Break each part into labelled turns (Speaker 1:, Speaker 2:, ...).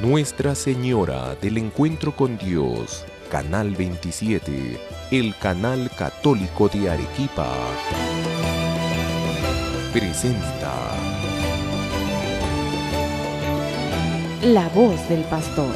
Speaker 1: Nuestra Señora del Encuentro con Dios, Canal 27, el canal católico de Arequipa, presenta
Speaker 2: La voz del pastor.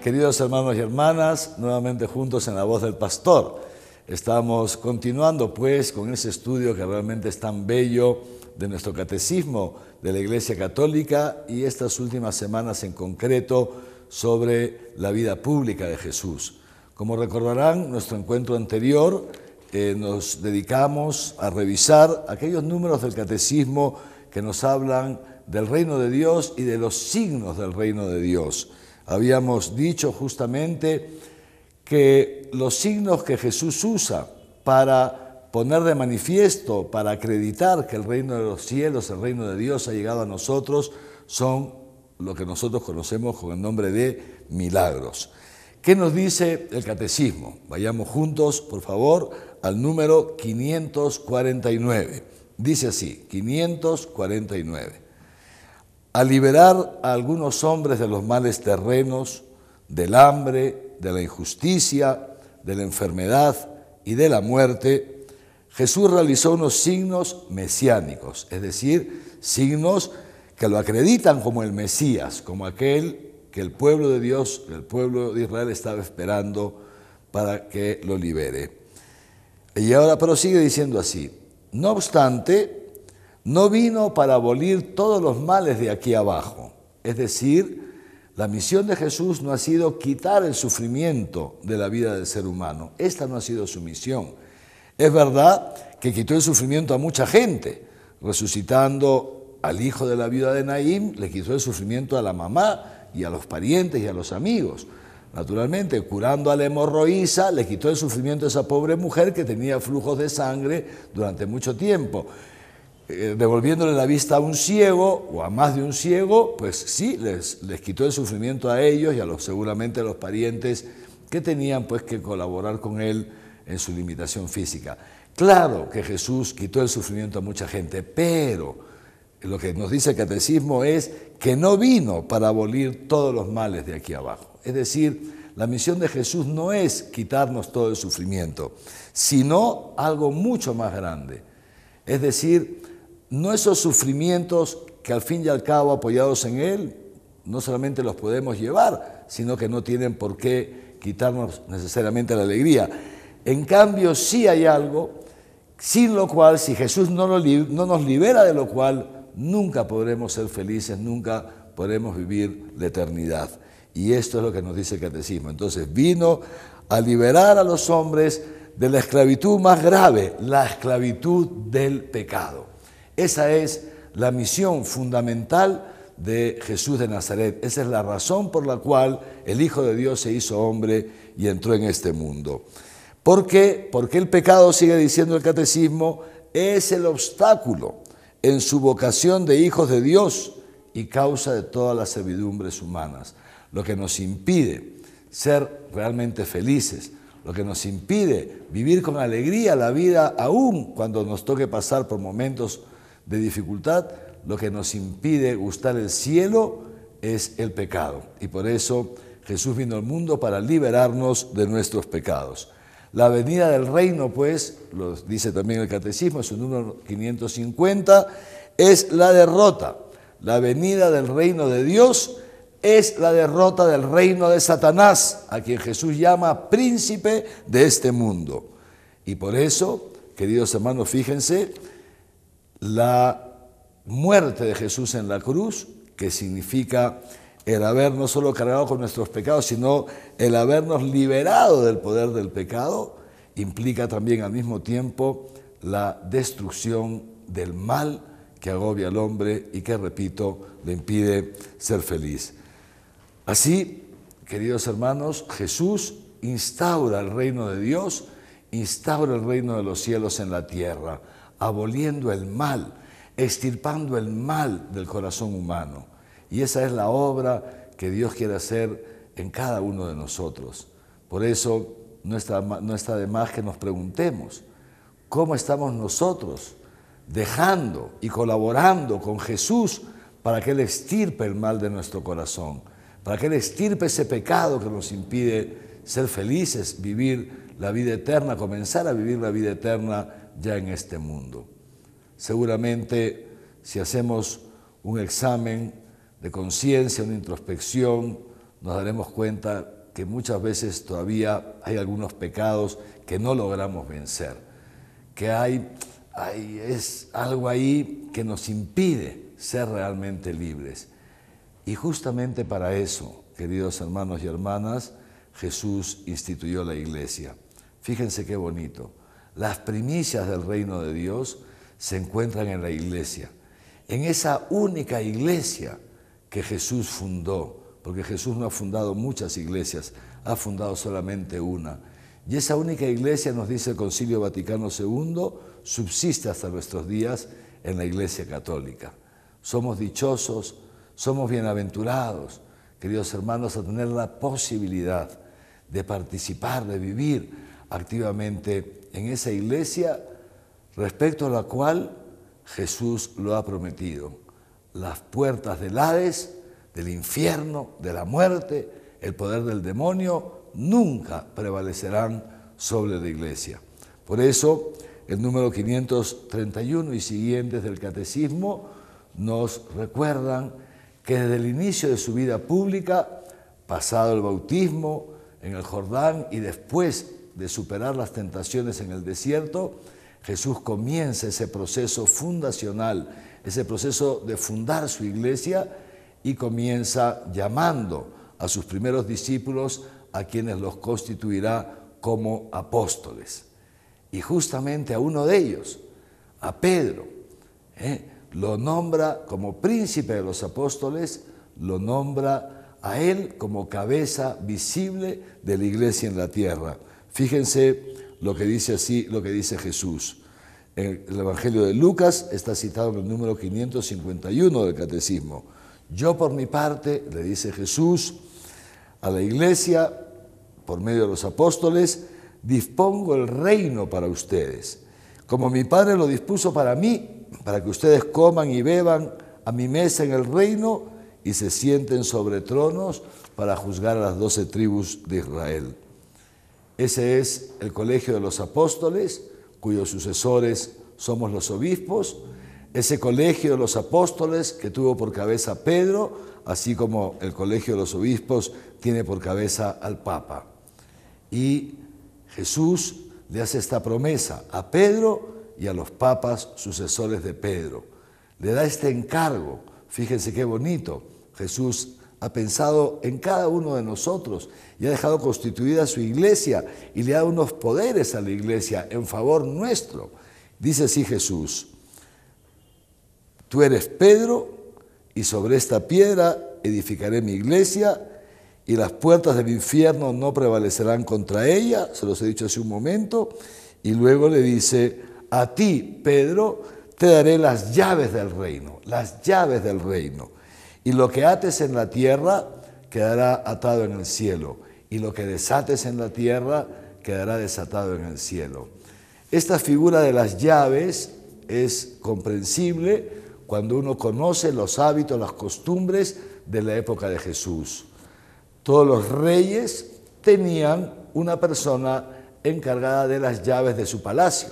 Speaker 3: Queridos hermanos y hermanas, nuevamente juntos en La Voz del Pastor. Estamos continuando pues con ese estudio que realmente es tan bello de nuestro catecismo de la Iglesia Católica y estas últimas semanas en concreto sobre la vida pública de Jesús. Como recordarán, nuestro encuentro anterior nos dedicamos a revisar aquellos números del catecismo que nos hablan del reino de Dios y de los signos del reino de Dios. Habíamos dicho justamente que los signos que Jesús usa para poner de manifiesto, para acreditar que el reino de los cielos, el reino de Dios ha llegado a nosotros, son lo que nosotros conocemos con el nombre de milagros. ¿Qué nos dice el catecismo? Vayamos juntos, por favor, al número 549. Dice así, 549. A liberar a algunos hombres de los males terrenos, del hambre, de la injusticia, de la enfermedad y de la muerte, Jesús realizó unos signos mesiánicos, es decir, signos que lo acreditan como el Mesías, como aquel que el pueblo de Dios, el pueblo de Israel estaba esperando para que lo libere. Y ahora prosigue diciendo así, no obstante, no vino para abolir todos los males de aquí abajo. Es decir, la misión de Jesús no ha sido quitar el sufrimiento de la vida del ser humano. Esta no ha sido su misión. Es verdad que quitó el sufrimiento a mucha gente. Resucitando al hijo de la viuda de Naín, le quitó el sufrimiento a la mamá y a los parientes y a los amigos. Naturalmente, curando a la hemorroísa, le quitó el sufrimiento a esa pobre mujer que tenía flujos de sangre durante mucho tiempo. Devolviéndole la vista a un ciego o a más de un ciego, pues sí, les quitó el sufrimiento a ellos y seguramente a los parientes que tenían pues que colaborar con él en su limitación física. Claro que Jesús quitó el sufrimiento a mucha gente, pero lo que nos dice el catecismo es que no vino para abolir todos los males de aquí abajo. Es decir, la misión de Jesús no es quitarnos todo el sufrimiento, sino algo mucho más grande. Es decir, no esos sufrimientos que al fin y al cabo, apoyados en Él, no solamente los podemos llevar, sino que no tienen por qué quitarnos necesariamente la alegría. En cambio, sí hay algo, sin lo cual, si Jesús no nos libera de lo cual, nunca podremos ser felices, nunca podremos vivir la eternidad. Y esto es lo que nos dice el catecismo. Entonces, vino a liberar a los hombres de la esclavitud más grave, la esclavitud del pecado. Esa es la misión fundamental de Jesús de Nazaret. Esa es la razón por la cual el Hijo de Dios se hizo hombre y entró en este mundo. ¿Por qué? Porque el pecado, sigue diciendo el catecismo, es el obstáculo en su vocación de hijos de Dios y causa de todas las servidumbres humanas. Lo que nos impide ser realmente felices, lo que nos impide vivir con alegría la vida, aún cuando nos toque pasar por momentos de dificultad, lo que nos impide gustar el cielo es el pecado. Y por eso Jesús vino al mundo para liberarnos de nuestros pecados. La venida del reino, pues, lo dice también el catecismo, es su número 550, es la derrota. La venida del reino de Dios es la derrota del reino de Satanás, a quien Jesús llama príncipe de este mundo. Y por eso, queridos hermanos, fíjense, la muerte de Jesús en la cruz, que significa el haber no solo cargado con nuestros pecados, sino el habernos liberado del poder del pecado, implica también al mismo tiempo la destrucción del mal que agobia al hombre y que, repito, le impide ser feliz. Así, queridos hermanos, Jesús instaura el reino de Dios, instaura el reino de los cielos en la tierra, aboliendo el mal, extirpando el mal del corazón humano. Y esa es la obra que Dios quiere hacer en cada uno de nosotros. Por eso no está de más que nos preguntemos, ¿cómo estamos nosotros dejando y colaborando con Jesús para que Él extirpe el mal de nuestro corazón, para que Él extirpe ese pecado que nos impide ser felices, vivir la vida eterna, comenzar a vivir la vida eterna ya en este mundo. Seguramente, si hacemos un examen de conciencia, una introspección, nos daremos cuenta que muchas veces todavía hay algunos pecados que no logramos vencer, que es algo ahí que nos impide ser realmente libres. Y justamente para eso, queridos hermanos y hermanas, Jesús instituyó la iglesia. Fíjense qué bonito. Las primicias del reino de Dios se encuentran en la iglesia, en esa única iglesia que Jesús fundó, porque Jesús no ha fundado muchas iglesias, ha fundado solamente una. Y esa única iglesia, nos dice el Concilio Vaticano II, subsiste hasta nuestros días en la Iglesia Católica. Somos dichosos, somos bienaventurados, queridos hermanos, a tener la posibilidad de participar, de vivir activamente en esa iglesia respecto a la cual Jesús lo ha prometido. Las puertas del Hades, del infierno, de la muerte, el poder del demonio, nunca prevalecerán sobre la iglesia. Por eso, el número 531 y siguientes del Catecismo nos recuerdan que desde el inicio de su vida pública, pasado el bautismo en el Jordán y después de superar las tentaciones en el desierto, Jesús comienza ese proceso fundacional, ese proceso de fundar su iglesia, y comienza llamando a sus primeros discípulos, a quienes los constituirá como apóstoles. Y justamente a uno de ellos, a Pedro, lo nombra como príncipe de los apóstoles, lo nombra a él como cabeza visible de la iglesia en la tierra. Fíjense lo que dice así, lo que dice Jesús. En el Evangelio de Lucas está citado en el número 551 del Catecismo. Yo por mi parte, le dice Jesús a la iglesia, por medio de los apóstoles, dispongo el reino para ustedes, como mi Padre lo dispuso para mí, para que ustedes coman y beban a mi mesa en el reino y se sienten sobre tronos para juzgar a las 12 tribus de Israel. Ese es el colegio de los apóstoles, cuyos sucesores somos los obispos, ese colegio de los apóstoles que tuvo por cabeza Pedro, así como el colegio de los obispos tiene por cabeza al Papa. Y Jesús le hace esta promesa a Pedro y a los papas sucesores de Pedro. Le da este encargo. Fíjense qué bonito. Jesús ha pensado en cada uno de nosotros y ha dejado constituida su iglesia y le ha dado unos poderes a la iglesia en favor nuestro. Dice así Jesús: tú eres Pedro y sobre esta piedra edificaré mi iglesia y las puertas del infierno no prevalecerán contra ella, se los he dicho hace un momento, y luego le dice: a ti, Pedro, te daré las llaves del reino, las llaves del reino. Y lo que ates en la tierra quedará atado en el cielo, y lo que desates en la tierra quedará desatado en el cielo. Esta figura de las llaves es comprensible cuando uno conoce los hábitos, las costumbres de la época de Jesús. Todos los reyes tenían una persona encargada de las llaves de su palacio.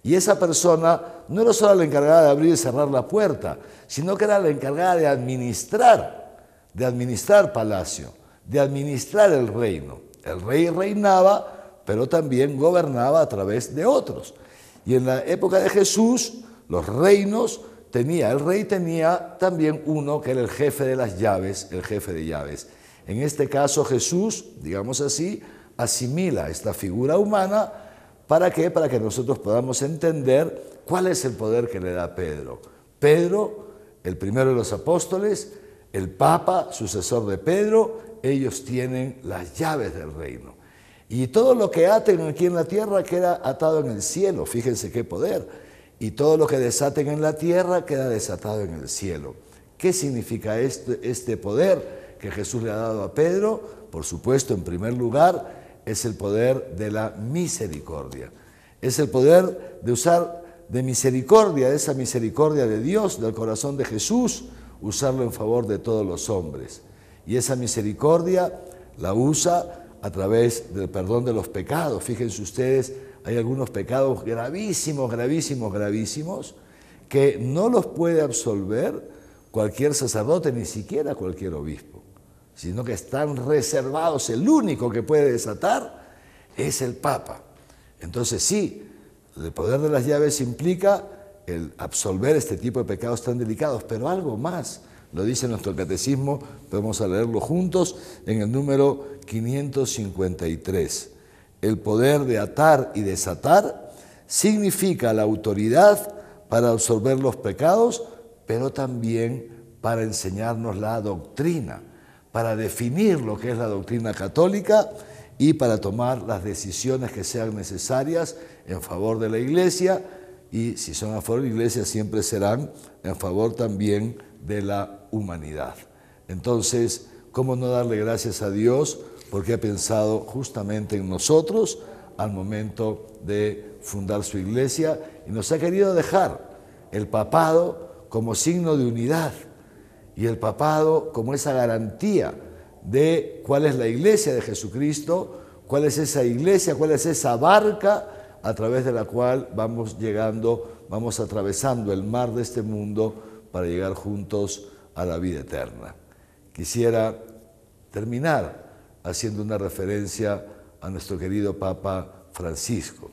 Speaker 3: Y esa persona no era solo la encargada de abrir y cerrar la puerta, sino que era la encargada de administrar palacio, de administrar el reino. El rey reinaba, pero también gobernaba a través de otros. Y en la época de Jesús, los reinos el rey tenía también uno que era el jefe de las llaves, el jefe de llaves. En este caso Jesús, digamos así, asimila esta figura humana. ¿Para qué? Para que nosotros podamos entender cuál es el poder que le da Pedro. Pedro, el primero de los apóstoles, el Papa, sucesor de Pedro, ellos tienen las llaves del reino. Y todo lo que aten aquí en la tierra queda atado en el cielo. Fíjense qué poder. Y todo lo que desaten en la tierra queda desatado en el cielo. ¿Qué significa este poder que Jesús le ha dado a Pedro? Por supuesto, en primer lugar, es el poder de la misericordia. Es el poder de usar de misericordia, esa misericordia de Dios, del corazón de Jesús, usarlo en favor de todos los hombres. Y esa misericordia la usa a través del perdón de los pecados. Fíjense ustedes, hay algunos pecados gravísimos, gravísimos, gravísimos, que no los puede absolver cualquier sacerdote, ni siquiera cualquier obispo, sino que están reservados. El único que puede desatar es el Papa. Entonces sí, el poder de las llaves implica el absolver este tipo de pecados tan delicados, pero algo más, lo dice nuestro catecismo, podemos leerlo juntos en el número 553. El poder de atar y desatar significa la autoridad para absolver los pecados, pero también para enseñarnos la doctrina, para definir lo que es la doctrina católica y para tomar las decisiones que sean necesarias en favor de la Iglesia, y si son a favor de la Iglesia siempre serán en favor también de la humanidad. Entonces, ¿cómo no darle gracias a Dios porque ha pensado justamente en nosotros al momento de fundar su Iglesia y nos ha querido dejar el papado como signo de unidad y el papado como esa garantía de cuál es la Iglesia de Jesucristo, cuál es esa Iglesia, cuál es esa barca a través de la cual vamos llegando, vamos atravesando el mar de este mundo para llegar juntos a la vida eterna. Quisiera terminar haciendo una referencia a nuestro querido Papa Francisco.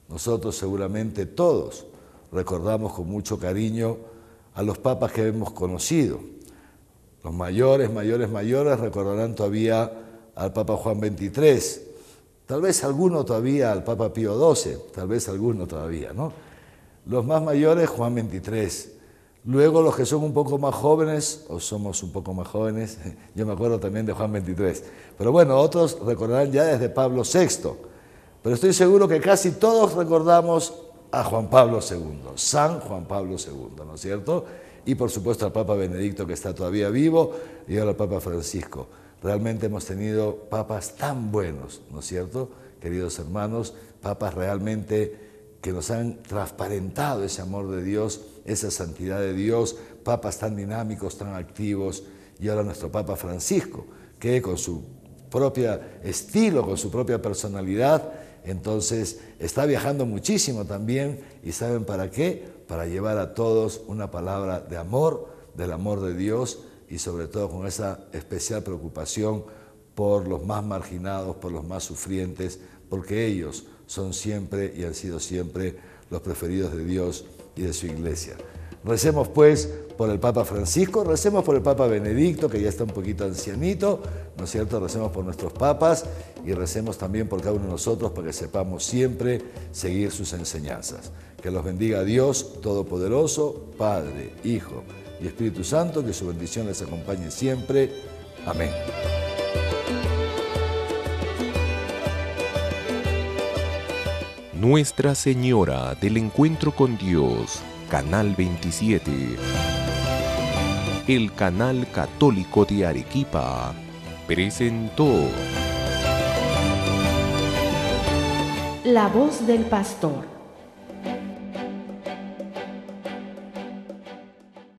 Speaker 3: Nosotros seguramente todos recordamos con mucho cariño a los papas que hemos conocido. Los mayores recordarán todavía al Papa Juan XXIII, tal vez alguno todavía al Papa Pío XII, tal vez alguno todavía, ¿no? Los más mayores, Juan XXIII. Luego los que son un poco más jóvenes, o somos un poco más jóvenes, yo me acuerdo también de Juan XXIII. Pero bueno, otros recordarán ya desde Pablo VI. Pero estoy seguro que casi todos recordamos a Juan Pablo II, San Juan Pablo II, ¿no es cierto? Y por supuesto al Papa Benedicto, que está todavía vivo, y ahora al Papa Francisco. Realmente hemos tenido papas tan buenos, ¿no es cierto? Queridos hermanos, papas realmente que nos han transparentado ese amor de Dios, esa santidad de Dios, papas tan dinámicos, tan activos, y ahora nuestro Papa Francisco, que con su propio estilo, con su propia personalidad, entonces está viajando muchísimo también, y ¿saben para qué? Para llevar a todos una palabra de amor, del amor de Dios, y sobre todo con esa especial preocupación por los más marginados, por los más sufrientes, porque ellos son siempre y han sido siempre los preferidos de Dios y de su Iglesia. Recemos pues por el Papa Francisco, recemos por el Papa Benedicto, que ya está un poquito ancianito, ¿no es cierto? Recemos por nuestros papas y recemos también por cada uno de nosotros para que sepamos siempre seguir sus enseñanzas. Que los bendiga Dios Todopoderoso, Padre, Hijo y Espíritu Santo, que su bendición les acompañe siempre. Amén.
Speaker 1: Nuestra Señora del Encuentro con Dios, Canal 27. El Canal Católico de Arequipa presentó
Speaker 2: La voz del pastor.